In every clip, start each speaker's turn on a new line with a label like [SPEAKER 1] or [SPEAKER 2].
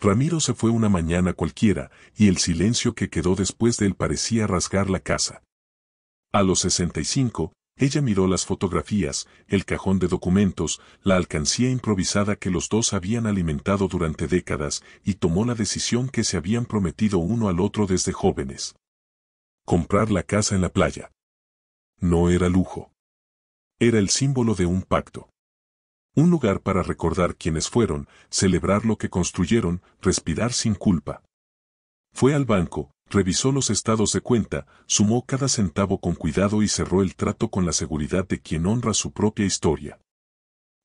[SPEAKER 1] Ramiro se fue una mañana cualquiera, y el silencio que quedó después de él parecía rasgar la casa. A los 65, ella miró las fotografías, el cajón de documentos, la alcancía improvisada que los dos habían alimentado durante décadas, y tomó la decisión que se habían prometido uno al otro desde jóvenes. Comprar la casa en la playa. No era lujo. Era el símbolo de un pacto. Un lugar para recordar quiénes fueron, celebrar lo que construyeron, respirar sin culpa. Fue al banco, revisó los estados de cuenta, sumó cada centavo con cuidado y cerró el trato con la seguridad de quien honra su propia historia.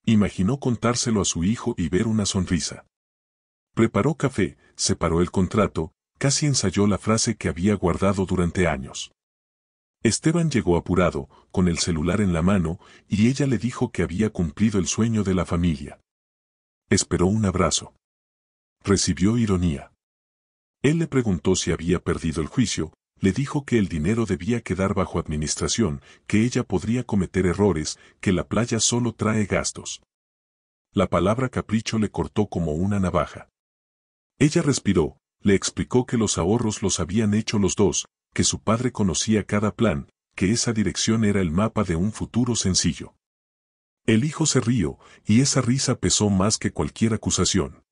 [SPEAKER 1] Imaginó contárselo a su hijo y ver una sonrisa. Preparó café, separó el contrato, casi ensayó la frase que había guardado durante años. Esteban llegó apurado, con el celular en la mano, y ella le dijo que había cumplido el sueño de la familia. Esperó un abrazo. Recibió ironía. Él le preguntó si había perdido el juicio, le dijo que el dinero debía quedar bajo administración, que ella podría cometer errores, que la playa solo trae gastos. La palabra capricho le cortó como una navaja. Ella respiró, le explicó que los ahorros los habían hecho los dos, que su padre conocía cada plan, que esa dirección era el mapa de un futuro sencillo. El hijo se rió, y esa risa pesó más que cualquier acusación.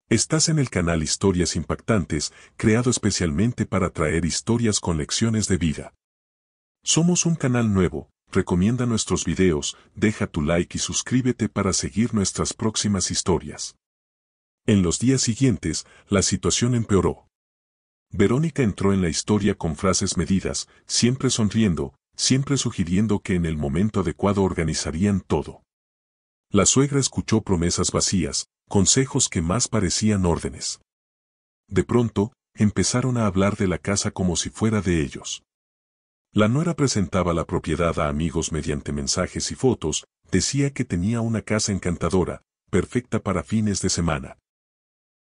[SPEAKER 1] Estás en el canal Historias Impactantes, creado especialmente para traer historias con lecciones de vida. Somos un canal nuevo, recomienda nuestros videos, deja tu like y suscríbete para seguir nuestras próximas historias. En los días siguientes, la situación empeoró. Verónica entró en la historia con frases medidas, siempre sonriendo, siempre sugiriendo que en el momento adecuado organizarían todo. La suegra escuchó promesas vacías, consejos que más parecían órdenes. De pronto, empezaron a hablar de la casa como si fuera de ellos. La nuera presentaba la propiedad a amigos mediante mensajes y fotos, decía que tenía una casa encantadora, perfecta para fines de semana.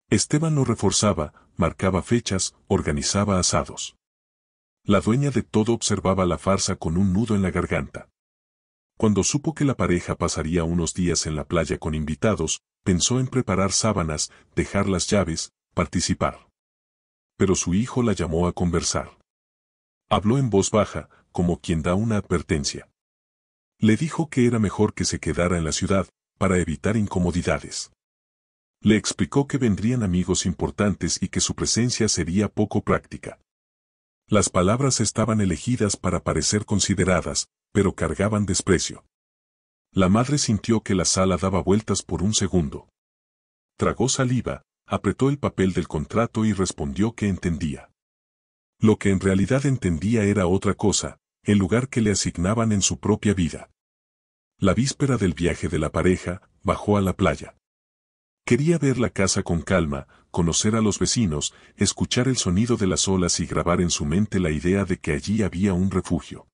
[SPEAKER 1] Esteban lo reforzaba, marcaba fechas, organizaba asados. La dueña de todo observaba la farsa con un nudo en la garganta. Cuando supo que la pareja pasaría unos días en la playa con invitados, pensó en preparar sábanas, dejar las llaves, participar. Pero su hijo la llamó a conversar. Habló en voz baja, como quien da una advertencia. Le dijo que era mejor que se quedara en la ciudad, para evitar incomodidades. Le explicó que vendrían amigos importantes y que su presencia sería poco práctica. Las palabras estaban elegidas para parecer consideradas, pero cargaban desprecio. La madre sintió que la sala daba vueltas por un segundo. Tragó saliva, apretó el papel del contrato y respondió que entendía. Lo que en realidad entendía era otra cosa, el lugar que le asignaban en su propia vida. La víspera del viaje de la pareja, bajó a la playa. Quería ver la casa con calma, conocer a los vecinos, escuchar el sonido de las olas y grabar en su mente la idea de que allí había un refugio.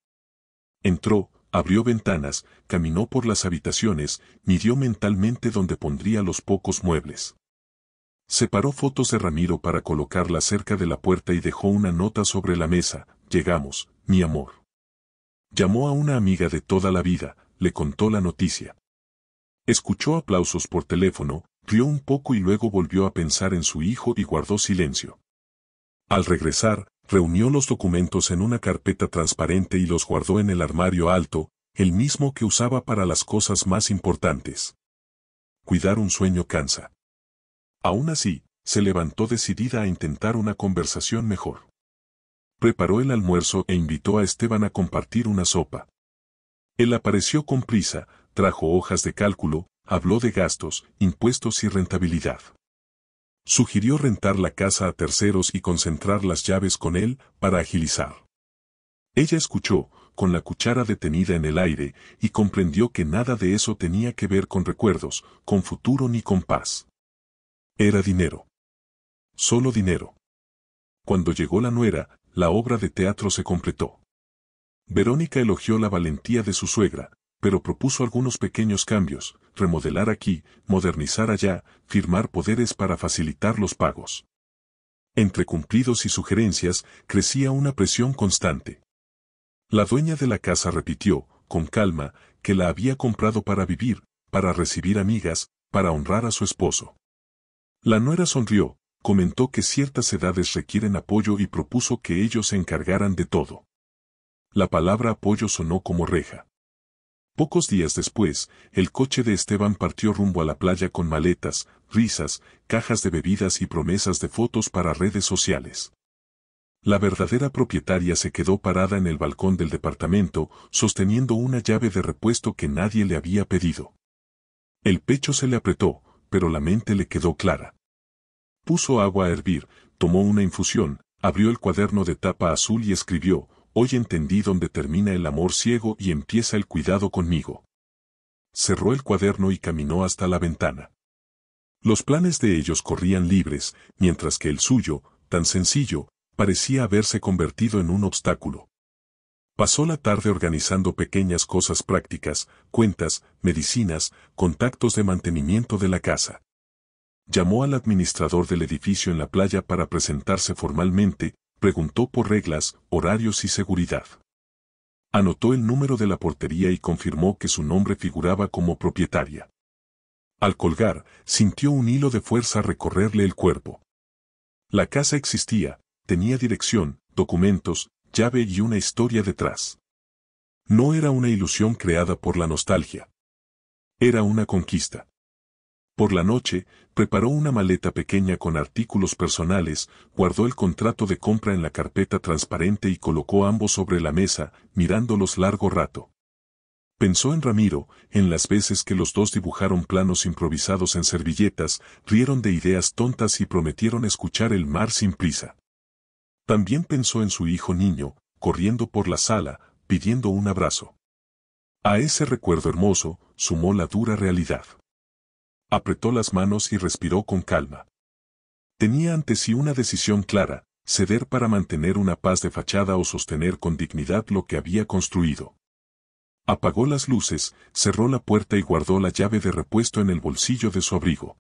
[SPEAKER 1] Entró, abrió ventanas, caminó por las habitaciones, midió mentalmente dónde pondría los pocos muebles. Separó fotos de Ramiro para colocarlas cerca de la puerta y dejó una nota sobre la mesa: llegamos, mi amor. Llamó a una amiga de toda la vida, le contó la noticia. Escuchó aplausos por teléfono, rió un poco y luego volvió a pensar en su hijo y guardó silencio. Al regresar, reunió los documentos en una carpeta transparente y los guardó en el armario alto, el mismo que usaba para las cosas más importantes. Cuidar un sueño cansa. Aún así, se levantó decidida a intentar una conversación mejor. Preparó el almuerzo e invitó a Esteban a compartir una sopa. Él apareció con prisa, trajo hojas de cálculo, habló de gastos, impuestos y rentabilidad. Sugirió rentar la casa a terceros y concentrar las llaves con él, para agilizar. Ella escuchó, con la cuchara detenida en el aire, y comprendió que nada de eso tenía que ver con recuerdos, con futuro ni con paz. Era dinero. Solo dinero. Cuando llegó la nuera, la obra de teatro se completó. Verónica elogió la valentía de su suegra, pero propuso algunos pequeños cambios: remodelar aquí, modernizar allá, firmar poderes para facilitar los pagos. Entre cumplidos y sugerencias, crecía una presión constante. La dueña de la casa repitió, con calma, que la había comprado para vivir, para recibir amigas, para honrar a su esposo. La nuera sonrió, comentó que ciertas edades requieren apoyo y propuso que ellos se encargaran de todo. La palabra apoyo sonó como reja. Pocos días después, el coche de Esteban partió rumbo a la playa con maletas, risas, cajas de bebidas y promesas de fotos para redes sociales. La verdadera propietaria se quedó parada en el balcón del departamento, sosteniendo una llave de repuesto que nadie le había pedido. El pecho se le apretó, pero la mente le quedó clara. Puso agua a hervir, tomó una infusión, abrió el cuaderno de tapa azul y escribió: «Hoy entendí dónde termina el amor ciego y empieza el cuidado conmigo». Cerró el cuaderno y caminó hasta la ventana. Los planes de ellos corrían libres, mientras que el suyo, tan sencillo, parecía haberse convertido en un obstáculo. Pasó la tarde organizando pequeñas cosas prácticas, cuentas, medicinas, contactos de mantenimiento de la casa. Llamó al administrador del edificio en la playa para presentarse formalmente, preguntó por reglas, horarios y seguridad. Anotó el número de la portería y confirmó que su nombre figuraba como propietaria. Al colgar, sintió un hilo de fuerza recorrerle el cuerpo. La casa existía, tenía dirección, documentos, llave y una historia detrás. No era una ilusión creada por la nostalgia. Era una conquista. Por la noche, preparó una maleta pequeña con artículos personales, guardó el contrato de compra en la carpeta transparente y colocó ambos sobre la mesa, mirándolos largo rato. Pensó en Ramiro, en las veces que los dos dibujaron planos improvisados en servilletas, rieron de ideas tontas y prometieron escuchar el mar sin prisa. También pensó en su hijo niño, corriendo por la sala, pidiendo un abrazo. A ese recuerdo hermoso, sumó la dura realidad. Apretó las manos y respiró con calma. Tenía ante sí una decisión clara: ceder para mantener una paz de fachada o sostener con dignidad lo que había construido. Apagó las luces, cerró la puerta y guardó la llave de repuesto en el bolsillo de su abrigo.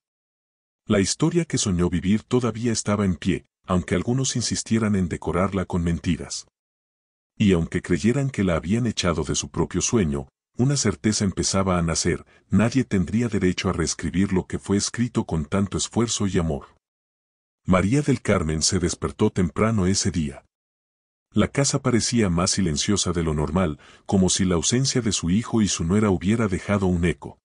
[SPEAKER 1] La historia que soñó vivir todavía estaba en pie, aunque algunos insistieran en decorarla con mentiras. Y aunque creyeran que la habían echado de su propio sueño, una certeza empezaba a nacer: nadie tendría derecho a reescribir lo que fue escrito con tanto esfuerzo y amor. María del Carmen se despertó temprano ese día. La casa parecía más silenciosa de lo normal, como si la ausencia de su hijo y su nuera hubiera dejado un eco.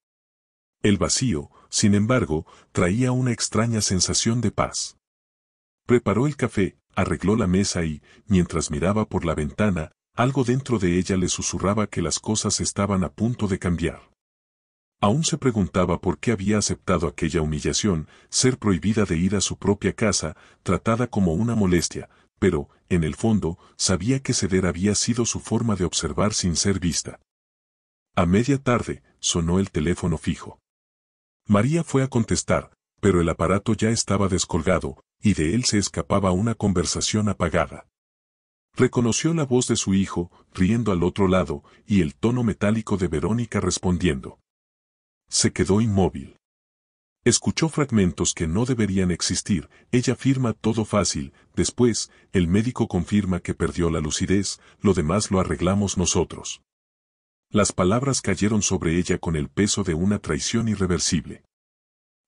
[SPEAKER 1] El vacío, sin embargo, traía una extraña sensación de paz. Preparó el café, arregló la mesa y, mientras miraba por la ventana, algo dentro de ella le susurraba que las cosas estaban a punto de cambiar. Aún se preguntaba por qué había aceptado aquella humillación, ser prohibida de ir a su propia casa, tratada como una molestia, pero, en el fondo, sabía que ceder había sido su forma de observar sin ser vista. A media tarde, sonó el teléfono fijo. María fue a contestar, pero el aparato ya estaba descolgado, y de él se escapaba una conversación apagada. Reconoció la voz de su hijo, riendo al otro lado, y el tono metálico de Verónica respondiendo. Se quedó inmóvil. Escuchó fragmentos que no deberían existir: ella afirma todo fácil, después, el médico confirma que perdió la lucidez, lo demás lo arreglamos nosotros. Las palabras cayeron sobre ella con el peso de una traición irreversible.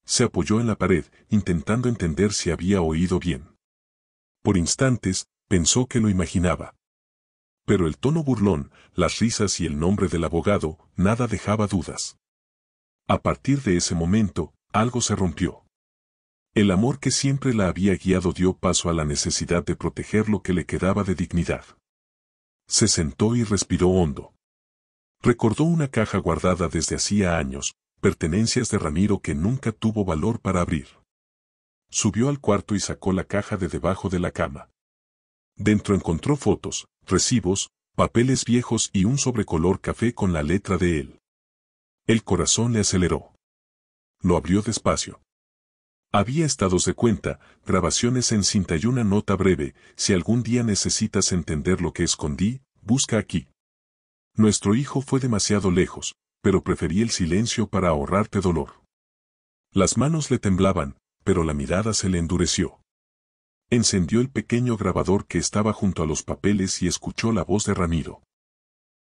[SPEAKER 1] Se apoyó en la pared, intentando entender si había oído bien. Por instantes, pensó que lo imaginaba. Pero el tono burlón, las risas y el nombre del abogado, nada dejaba dudas. A partir de ese momento, algo se rompió. El amor que siempre la había guiado dio paso a la necesidad de proteger lo que le quedaba de dignidad. Se sentó y respiró hondo. Recordó una caja guardada desde hacía años, pertenencias de Ramiro que nunca tuvo valor para abrir. Subió al cuarto y sacó la caja de debajo de la cama. Dentro encontró fotos, recibos, papeles viejos y un sobre color café con la letra de él. El corazón le aceleró. Lo abrió despacio. Había estados de cuenta, grabaciones en cinta y una nota breve: si algún día necesitas entender lo que escondí, busca aquí. Nuestro hijo fue demasiado lejos, pero preferí el silencio para ahorrarte dolor. Las manos le temblaban, pero la mirada se le endureció. Encendió el pequeño grabador que estaba junto a los papeles y escuchó la voz de Ramiro.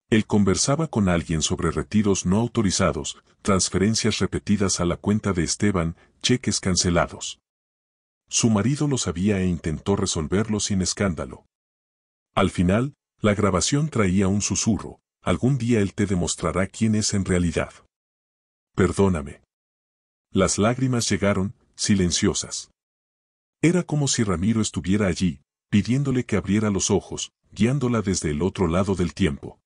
[SPEAKER 1] Él conversaba con alguien sobre retiros no autorizados, transferencias repetidas a la cuenta de Esteban, cheques cancelados. Su marido lo sabía e intentó resolverlo sin escándalo. Al final, la grabación traía un susurro: algún día él te demostrará quién es en realidad. Perdóname. Las lágrimas llegaron, silenciosas. Era como si Ramiro estuviera allí, pidiéndole que abriera los ojos, guiándola desde el otro lado del tiempo.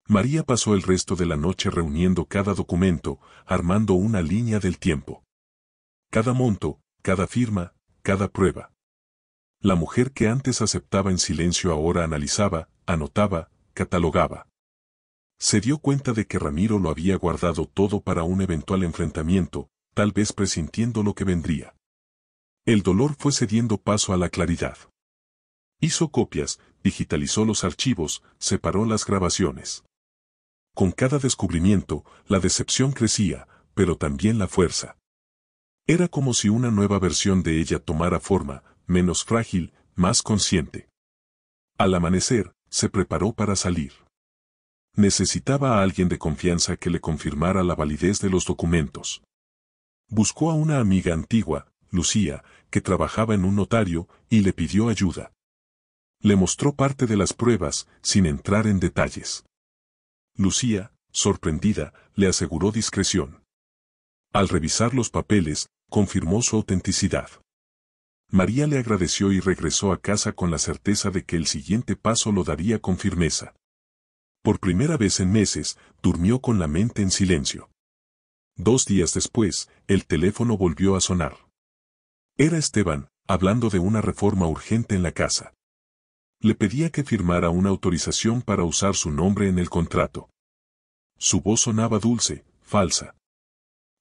[SPEAKER 1] María pasó el resto de la noche reuniendo cada documento, armando una línea del tiempo. Cada monto, cada firma, cada prueba. La mujer que antes aceptaba en silencio ahora analizaba, anotaba, catalogaba. Se dio cuenta de que Ramiro lo había guardado todo para un eventual enfrentamiento, tal vez presintiendo lo que vendría. El dolor fue cediendo paso a la claridad. Hizo copias, digitalizó los archivos, separó las grabaciones. Con cada descubrimiento, la decepción crecía, pero también la fuerza. Era como si una nueva versión de ella tomara forma, menos frágil, más consciente. Al amanecer, se preparó para salir. Necesitaba a alguien de confianza que le confirmara la validez de los documentos. Buscó a una amiga antigua, Lucía, que trabajaba en un notario, y le pidió ayuda. Le mostró parte de las pruebas, sin entrar en detalles. Lucía, sorprendida, le aseguró discreción. Al revisar los papeles, confirmó su autenticidad. María le agradeció y regresó a casa con la certeza de que el siguiente paso lo daría con firmeza. Por primera vez en meses, durmió con la mente en silencio. 2 días después, el teléfono volvió a sonar. Era Esteban, hablando de una reforma urgente en la casa. Le pedía que firmara una autorización para usar su nombre en el contrato. Su voz sonaba dulce, falsa.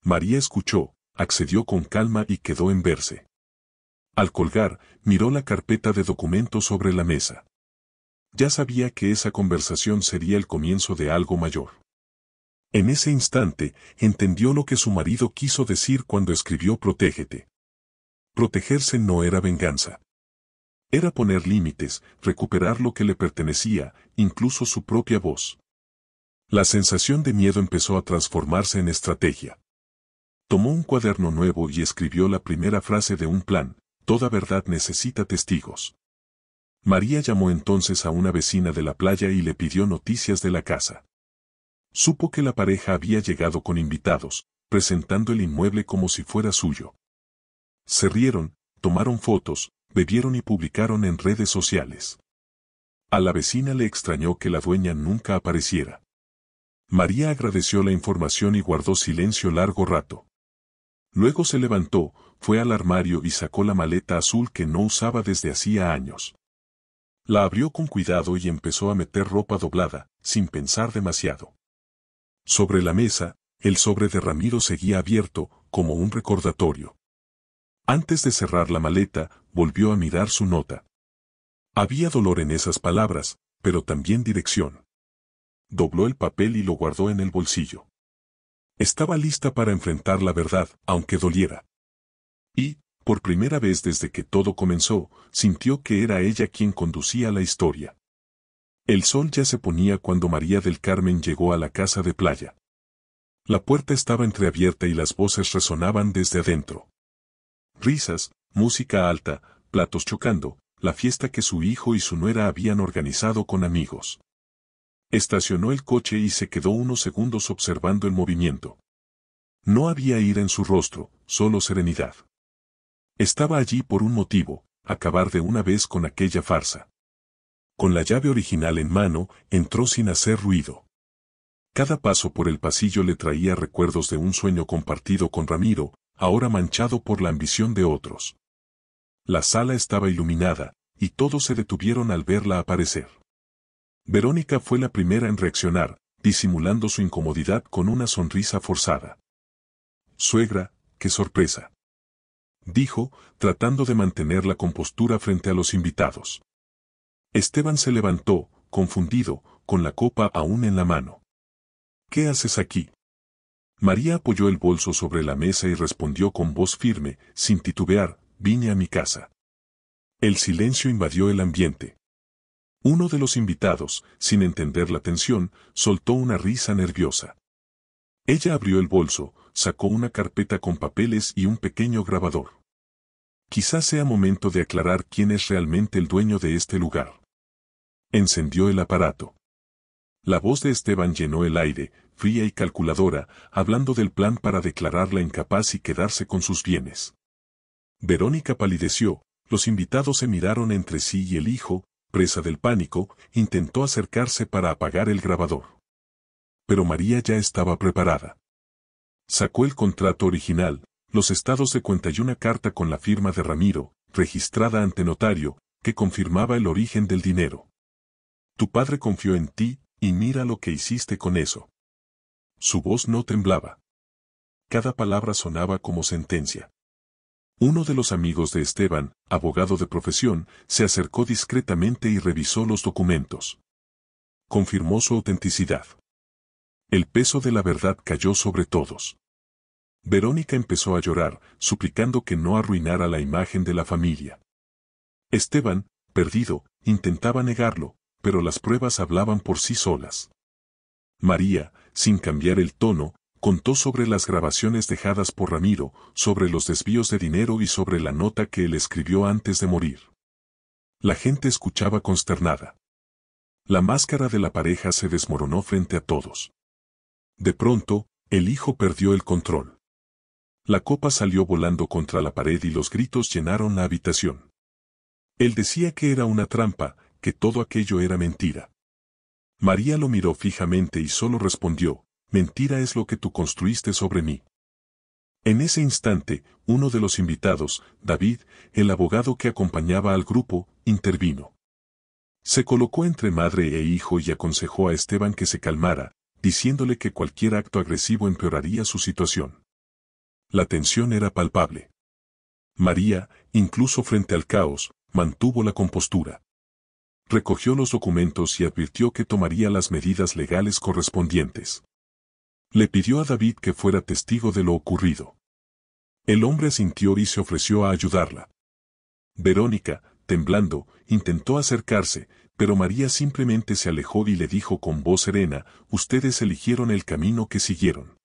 [SPEAKER 1] María escuchó, accedió con calma y quedó en verse. Al colgar, miró la carpeta de documentos sobre la mesa. Ya sabía que esa conversación sería el comienzo de algo mayor. En ese instante, entendió lo que su marido quiso decir cuando escribió protégete. Protegerse no era venganza. Era poner límites, recuperar lo que le pertenecía, incluso su propia voz. La sensación de miedo empezó a transformarse en estrategia. Tomó un cuaderno nuevo y escribió la primera frase de un plan: toda verdad necesita testigos. María llamó entonces a una vecina de la playa y le pidió noticias de la casa. Supo que la pareja había llegado con invitados, presentando el inmueble como si fuera suyo. Se rieron, tomaron fotos, bebieron y publicaron en redes sociales. A la vecina le extrañó que la dueña nunca apareciera. María agradeció la información y guardó silencio largo rato. Luego se levantó, fue al armario y sacó la maleta azul que no usaba desde hacía años. La abrió con cuidado y empezó a meter ropa doblada, sin pensar demasiado. Sobre la mesa, el sobre de Ramiro seguía abierto, como un recordatorio. Antes de cerrar la maleta, volvió a mirar su nota. Había dolor en esas palabras, pero también dirección. Dobló el papel y lo guardó en el bolsillo. Estaba lista para enfrentar la verdad, aunque doliera. Y, por primera vez desde que todo comenzó, sintió que era ella quien conducía la historia. El sol ya se ponía cuando María del Carmen llegó a la casa de playa. La puerta estaba entreabierta y las voces resonaban desde adentro. Risas, música alta, platos chocando, la fiesta que su hijo y su nuera habían organizado con amigos. Estacionó el coche y se quedó unos segundos observando el movimiento. No había ira en su rostro, solo serenidad. Estaba allí por un motivo: acabar de una vez con aquella farsa. Con la llave original en mano, entró sin hacer ruido. Cada paso por el pasillo le traía recuerdos de un sueño compartido con Ramiro, ahora manchado por la ambición de otros. La sala estaba iluminada, y todos se detuvieron al verla aparecer. Verónica fue la primera en reaccionar, disimulando su incomodidad con una sonrisa forzada. «Suegra, qué sorpresa», dijo, tratando de mantener la compostura frente a los invitados. Esteban se levantó, confundido, con la copa aún en la mano. «¿Qué haces aquí?». María apoyó el bolso sobre la mesa y respondió con voz firme, sin titubear: «Vine a mi casa». El silencio invadió el ambiente. Uno de los invitados, sin entender la tensión, soltó una risa nerviosa. Ella abrió el bolso, sacó una carpeta con papeles y un pequeño grabador. Quizás sea momento de aclarar quién es realmente el dueño de este lugar. Encendió el aparato. La voz de Esteban llenó el aire, fría y calculadora, hablando del plan para declararla incapaz y quedarse con sus bienes. Verónica palideció, los invitados se miraron entre sí y el hijo, presa del pánico, intentó acercarse para apagar el grabador. Pero María ya estaba preparada. Sacó el contrato original, los estados de cuenta y una carta con la firma de Ramiro, registrada ante notario, que confirmaba el origen del dinero. Tu padre confió en ti, y mira lo que hiciste con eso. Su voz no temblaba. Cada palabra sonaba como sentencia. Uno de los amigos de Esteban, abogado de profesión, se acercó discretamente y revisó los documentos. Confirmó su autenticidad. El peso de la verdad cayó sobre todos. Verónica empezó a llorar, suplicando que no arruinara la imagen de la familia. Esteban, perdido, intentaba negarlo, pero las pruebas hablaban por sí solas. María, sin cambiar el tono, contó sobre las grabaciones dejadas por Ramiro, sobre los desvíos de dinero y sobre la nota que él escribió antes de morir. La gente escuchaba consternada. La máscara de la pareja se desmoronó frente a todos. De pronto, el hijo perdió el control. La copa salió volando contra la pared y los gritos llenaron la habitación. Él decía que era una trampa, que todo aquello era mentira. María lo miró fijamente y solo respondió, mentira es lo que tú construiste sobre mí. En ese instante, uno de los invitados, David, el abogado que acompañaba al grupo, intervino. Se colocó entre madre e hijo y aconsejó a Esteban que se calmara, diciéndole que cualquier acto agresivo empeoraría su situación. La tensión era palpable. María, incluso frente al caos, mantuvo la compostura. Recogió los documentos y advirtió que tomaría las medidas legales correspondientes. Le pidió a David que fuera testigo de lo ocurrido. El hombre asintió y se ofreció a ayudarla. Verónica, temblando, intentó acercarse, pero María simplemente se alejó y le dijo con voz serena, ustedes eligieron el camino que siguieron.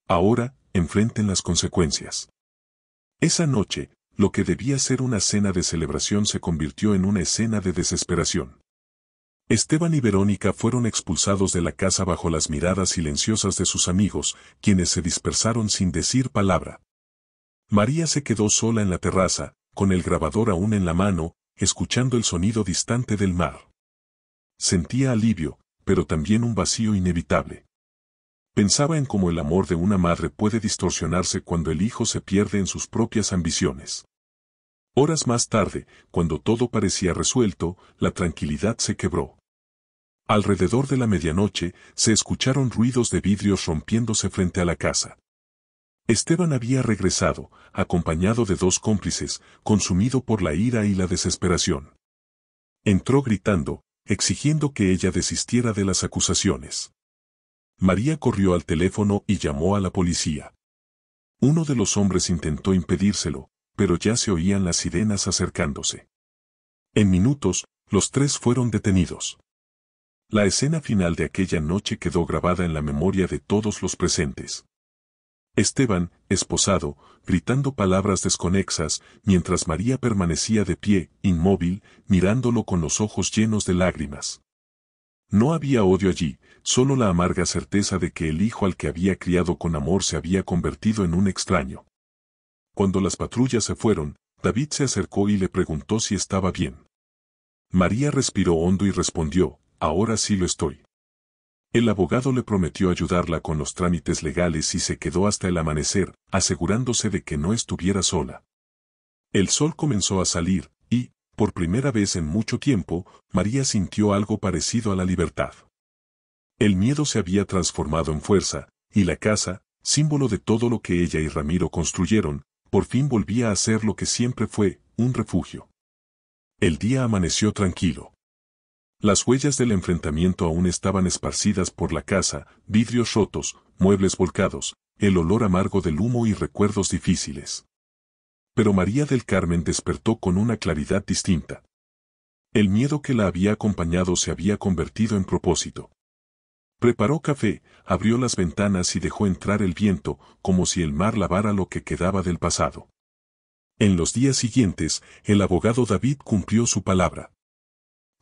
[SPEAKER 1] Ahora, enfrenten las consecuencias. Esa noche, lo que debía ser una cena de celebración se convirtió en una escena de desesperación. Esteban y Verónica fueron expulsados de la casa bajo las miradas silenciosas de sus amigos, quienes se dispersaron sin decir palabra. María se quedó sola en la terraza, con el grabador aún en la mano, escuchando el sonido distante del mar. Sentía alivio, pero también un vacío inevitable. Pensaba en cómo el amor de una madre puede distorsionarse cuando el hijo se pierde en sus propias ambiciones. Horas más tarde, cuando todo parecía resuelto, la tranquilidad se quebró. Alrededor de la medianoche, se escucharon ruidos de vidrios rompiéndose frente a la casa. Esteban había regresado, acompañado de dos cómplices, consumido por la ira y la desesperación. Entró gritando, exigiendo que ella desistiera de las acusaciones. María corrió al teléfono y llamó a la policía. Uno de los hombres intentó impedírselo, pero ya se oían las sirenas acercándose. En minutos, los tres fueron detenidos. La escena final de aquella noche quedó grabada en la memoria de todos los presentes. Esteban, esposado, gritando palabras desconexas, mientras María permanecía de pie, inmóvil, mirándolo con los ojos llenos de lágrimas. No había odio allí, solo la amarga certeza de que el hijo al que había criado con amor se había convertido en un extraño. Cuando las patrullas se fueron, David se acercó y le preguntó si estaba bien. María respiró hondo y respondió, ahora sí lo estoy. El abogado le prometió ayudarla con los trámites legales y se quedó hasta el amanecer, asegurándose de que no estuviera sola. El sol comenzó a salir, y, por primera vez en mucho tiempo, María sintió algo parecido a la libertad. El miedo se había transformado en fuerza, y la casa, símbolo de todo lo que ella y Ramiro construyeron, por fin volvía a ser lo que siempre fue, un refugio. El día amaneció tranquilo. Las huellas del enfrentamiento aún estaban esparcidas por la casa, vidrios rotos, muebles volcados, el olor amargo del humo y recuerdos difíciles. Pero María del Carmen despertó con una claridad distinta. El miedo que la había acompañado se había convertido en propósito. Preparó café, abrió las ventanas y dejó entrar el viento, como si el mar lavara lo que quedaba del pasado. En los días siguientes, el abogado David cumplió su palabra.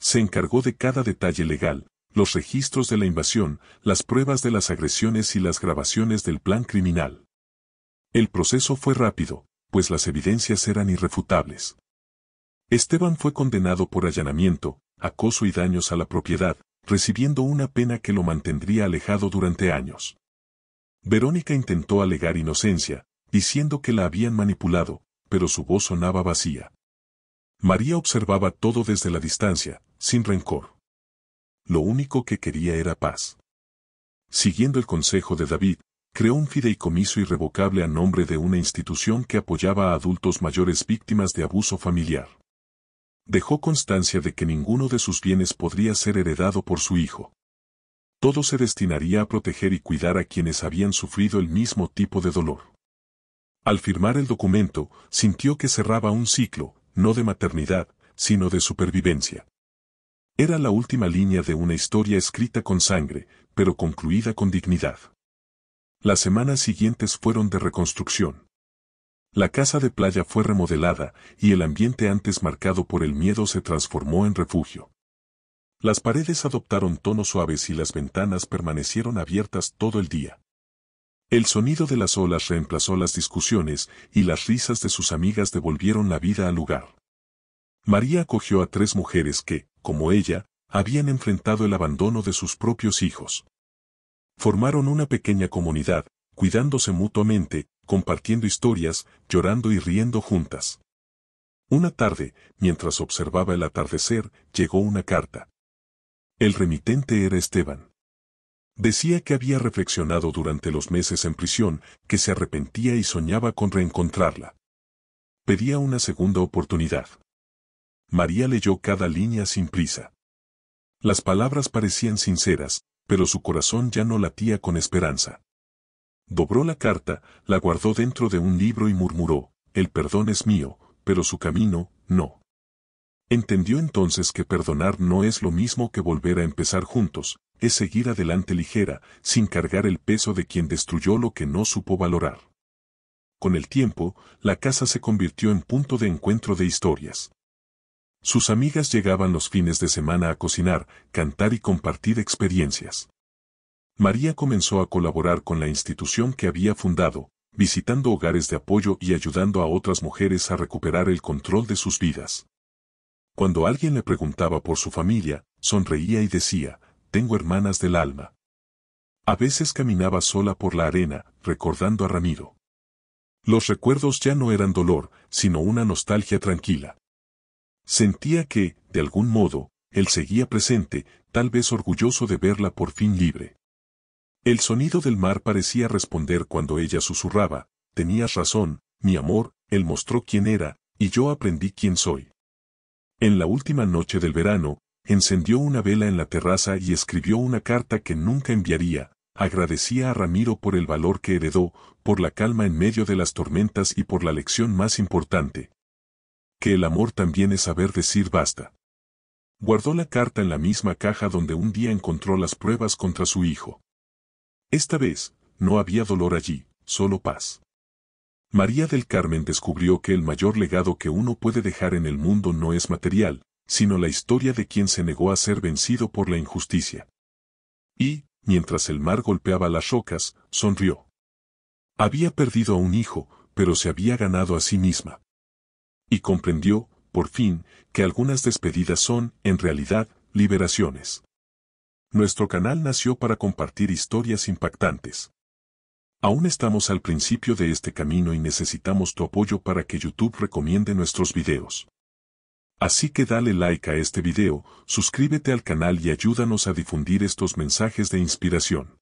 [SPEAKER 1] Se encargó de cada detalle legal, los registros de la invasión, las pruebas de las agresiones y las grabaciones del plan criminal. El proceso fue rápido, pues las evidencias eran irrefutables. Esteban fue condenado por allanamiento, acoso y daños a la propiedad, recibiendo una pena que lo mantendría alejado durante años. Verónica intentó alegar inocencia, diciendo que la habían manipulado, pero su voz sonaba vacía. María observaba todo desde la distancia, sin rencor. Lo único que quería era paz. Siguiendo el consejo de David, creó un fideicomiso irrevocable a nombre de una institución que apoyaba a adultos mayores víctimas de abuso familiar. Dejó constancia de que ninguno de sus bienes podría ser heredado por su hijo. Todo se destinaría a proteger y cuidar a quienes habían sufrido el mismo tipo de dolor. Al firmar el documento, sintió que cerraba un ciclo, no de maternidad, sino de supervivencia. Era la última línea de una historia escrita con sangre, pero concluida con dignidad. Las semanas siguientes fueron de reconstrucción. La casa de playa fue remodelada, y el ambiente antes marcado por el miedo se transformó en refugio. Las paredes adoptaron tonos suaves y las ventanas permanecieron abiertas todo el día. El sonido de las olas reemplazó las discusiones, y las risas de sus amigas devolvieron la vida al lugar. María acogió a 3 mujeres que, como ella, habían enfrentado el abandono de sus propios hijos. Formaron una pequeña comunidad, cuidándose mutuamente, compartiendo historias, llorando y riendo juntas. Una tarde, mientras observaba el atardecer, llegó una carta. El remitente era Esteban. Decía que había reflexionado durante los meses en prisión, que se arrepentía y soñaba con reencontrarla. Pedía una segunda oportunidad. María leyó cada línea sin prisa. Las palabras parecían sinceras, pero su corazón ya no latía con esperanza. Dobró la carta, la guardó dentro de un libro y murmuró: el perdón es mío, pero su camino, no. Entendió entonces que perdonar no es lo mismo que volver a empezar juntos, es seguir adelante ligera, sin cargar el peso de quien destruyó lo que no supo valorar. Con el tiempo, la casa se convirtió en punto de encuentro de historias. Sus amigas llegaban los fines de semana a cocinar, cantar y compartir experiencias. María comenzó a colaborar con la institución que había fundado, visitando hogares de apoyo y ayudando a otras mujeres a recuperar el control de sus vidas. Cuando alguien le preguntaba por su familia, sonreía y decía: tengo hermanas del alma. A veces caminaba sola por la arena, recordando a Ramiro. Los recuerdos ya no eran dolor, sino una nostalgia tranquila. Sentía que, de algún modo, él seguía presente, tal vez orgulloso de verla por fin libre. El sonido del mar parecía responder cuando ella susurraba: tenías razón, mi amor, él mostró quién era, y yo aprendí quién soy. En la última noche del verano, encendió una vela en la terraza y escribió una carta que nunca enviaría. Agradecía a Ramiro por el valor que heredó, por la calma en medio de las tormentas y por la lección más importante: que el amor también es saber decir basta. Guardó la carta en la misma caja donde un día encontró las pruebas contra su hijo. Esta vez, no había dolor allí, solo paz. María del Carmen descubrió que el mayor legado que uno puede dejar en el mundo no es material, sino la historia de quien se negó a ser vencido por la injusticia. Y, mientras el mar golpeaba las rocas, sonrió. Había perdido a un hijo, pero se había ganado a sí misma. Y comprendió, por fin, que algunas despedidas son, en realidad, liberaciones. Nuestro canal nació para compartir historias impactantes. Aún estamos al principio de este camino y necesitamos tu apoyo para que YouTube recomiende nuestros videos. Así que dale like a este video, suscríbete al canal y ayúdanos a difundir estos mensajes de inspiración.